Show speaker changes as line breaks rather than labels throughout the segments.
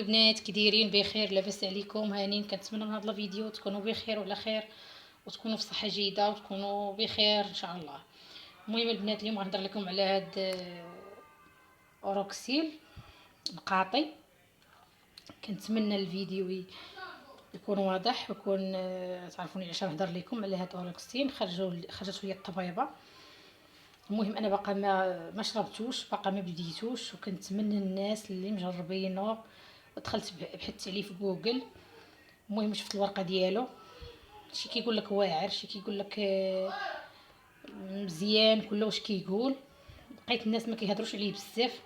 البنات كي دايرين؟ بخير؟ لاباس عليكم؟ هانين. كنتمنى من هذا الفيديو تكونوا بخير وعلى خير وتكونوا في صحه جيده وتكونوا بخير ان شاء الله. المهم البنات اليوم غنهضر لكم على هاد اوروكسيل مقاطي. كنتمنى الفيديو يكون واضح ويكون تعرفوني علاش نهضر لكم على هاد اوروكسيل. خرجت لي الطبيبه. المهم انا باقا ما شربتوش، باقا ما بديتوش، وكنتمنى الناس اللي مجربينه. دخلت بحثت عليه في جوجل. المهم شفت الورقه ديالو، شي كيقول لك واعر، شي كيقول لك مزيان، كل واش كيقول. لقيت الناس ما كيهضروش عليه بزاف،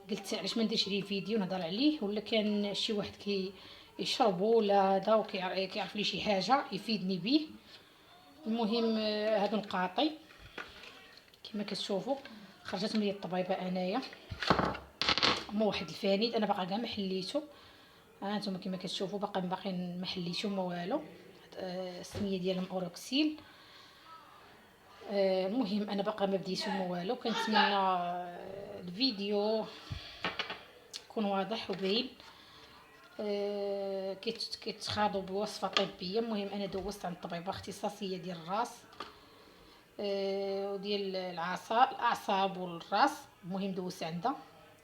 قلت علاش ما نديرش عليه فيديو نهضر عليه، ولا كان شي واحد يشربو ولا هذا وكيعرف لي شي حاجه يفيدني به. المهم هادو نقاطي كما كتشوفوا خرجت من الطبيبه انايا. هما واحد الفانيد، انا باقا كاع ما حليتو. ها نتوما كما كتشوفوا باقي ما حليتو ما والو. السميه ديالهم اوروكسيل. المهم انا باقا ما بديتو ما والو. كنتمنى الفيديو يكون واضح وباين. كيتخاضوا بوصفه طبيه. المهم انا دوزت عند طبيبه اختصاصيه ديال الراس وديال الاعصاب والراس. المهم دوزت عندها،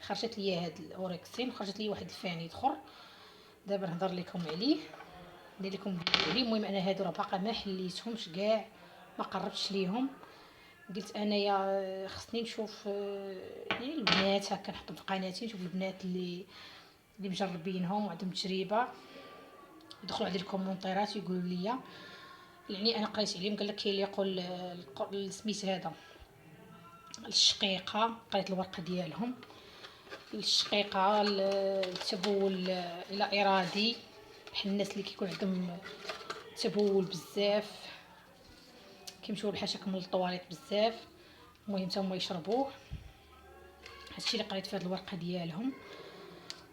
خرجت لي هاد الاوركسين، وخرجت لي واحد الفاني اخر. دابا نهضر لكم عليه، ندير لكم فيديو عليه. المهم انا هادو راه باقا ما حليتهمش كاع، ما قربتش ليهم. قلت انايا خصني نشوف يعني البنات هكا نحطهم في قناتي، نشوف البنات اللي مجربينهم وعندهم تجربه، يدخلوا عندي الكومونتيرات يقولوا لي. يعني انا قريت عليهم قال لك كيليقوا السميت هذا الشقيقه. قريت الورقه ديالهم الشقيقه، التبول الى ارادي، بحال الناس اللي كيكون عندهم تبول بزاف، كيمشيو بحاشاك من الطواليط بزاف. المهم حتى هما يشربوه. هادشي اللي قريت في هاد الورقه ديالهم.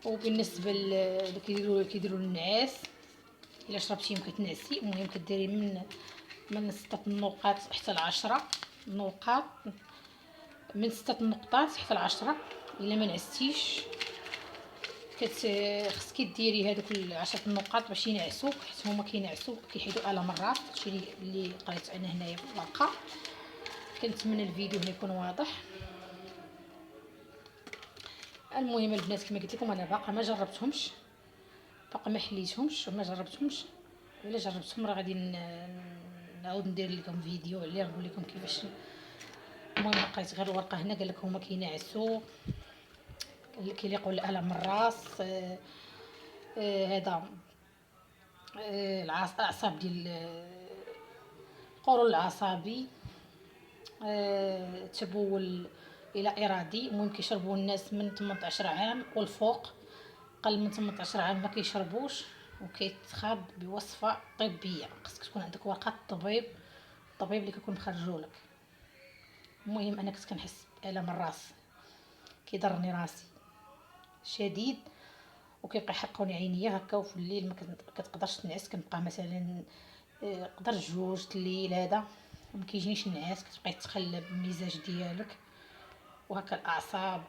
وبالنسبه اللي كيديروا النعاس، الا شربتيهم كتنعسي. المهم كديري من 6 نقاط حتى ل10 نقاط، من 6 نقطات حتى ل10. الا ما نعستيش خصك ديري هذوك 10 نقاط باش ينعسوك، حيت هما كينعسوك كيحيدوا على مرات. هادشي اللي قريت انا هنايا في الورقه. كنتمنى الفيديو هنا يكون واضح. المهم البنات كما قلت لكم انا باقا ما جربتهمش، باقا ما حليتهمش وما جربتهمش. الا جربتهم راه غادي نعاود ندير لكم فيديو عليه نقول لكم كيفاش. المهم لقيت غير الورقه هنا قال لك هما كينعسوا، كيليقوا الالم الراس. هذا الاعصاب ديال القرون العصبي. تبول الى ارادي. المهم كيشربوا الناس من 18 عام والفوق، قل من 18 عام ما كيشربوش. وكيتخاض بوصفه طبيه، خصك تكون عندك ورقه الطبيب اللي كيكون مخرجولك. المهم انا كنت كنحس بالم الراس، كيضرني راسي شديد، وكيبقى يحرقوني عينيا هكا. وفي الليل ما كتقدرش تنعس، كنبقى مثلا قدر 2 الليل هذا ما كيجينيش النعاس. كتبقاي تقلب المزاج ديالك وهكا الاعصاب،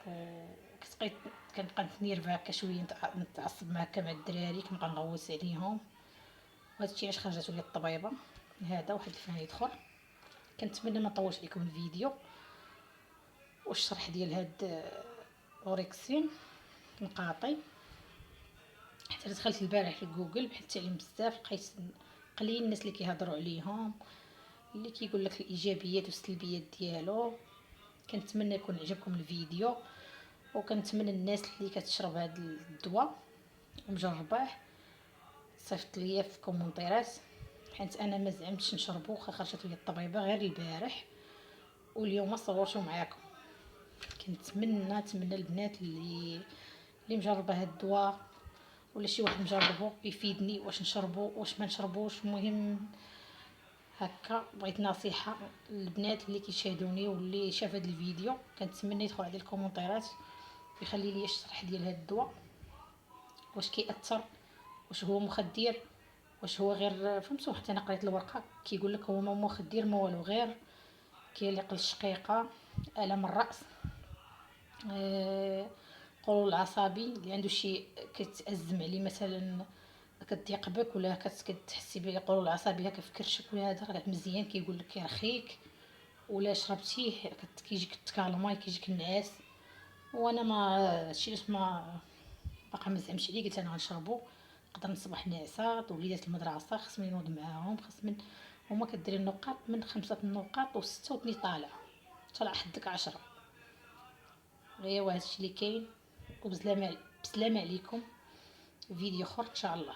وكتبقاي كنبقى نتنيرفا هكا شويه، نتعصب هكا مع الدراري، كنبقى نغوس عليهم. وهذا الشيء علاش خرجت لي الطبيبه. هذا واحد الفاني اخر. كنتمنى ما نطولش عليكم الفيديو والشرح ديال هاد اوريكسين نقاطي. حتى دخلت البارح في جوجل بحثت عليهم بزاف، لقيت قليل الناس اللي كيهضروا عليهم، اللي كيقول لك الايجابيات والسلبيات ديالو. كنتمنى يكون عجبكم الفيديو، وكنتمنى الناس اللي كتشرب هذا الدواء ومجرباه صيفط ليا في كومونتيرات، حيت انا ما زعمتش نشربو. خرجت لي الطبيبه غير البارح واليوم صورته معاكم. نتمنى البنات اللي مجربه هذا الدواء ولا شي واحد مجربو يفيدني، واش نشربو واش ما نشربوش. المهم هكا بغيت نصيحه للبنات اللي كيشاهدوني واللي شاف هذا الفيديو. كنتمنى يدخل على الكومونتيرات يخلي لي الشرح ديال هذا الدواء، واش كيأثر، واش هو مخدر، واش هو غير فهمتوا. حتى انا قريت الورقه كيقول لك هو ما مخدر ما والو، غير كيليق الشقيقه، الم الراس، قولوا العصبي اللي عنده شي كتأزم عليه مثلا، كتضيق بك ولا كتحسي بيه، يقولوا العصبي هكا في كرشك ولا هذا راه مزيان، كيقول لك كيرخيك، ولا شربتيه كيجيك التكالما، كيجيك النعاس. وانا ما هادشي علاش ما باقا ما زعمش عليه، قلت انا غنشربو، نقدر نصبح ناعسه. وليدات المدرسه خصني نوض معاهم، خصني هما كديري النقاط من 5 النقاط و6 وتني طالع طلع حدك 10. غير هادشي اللي كاين. وبسلامه بسلامه عليكم، فيديو اخر ان شاء الله.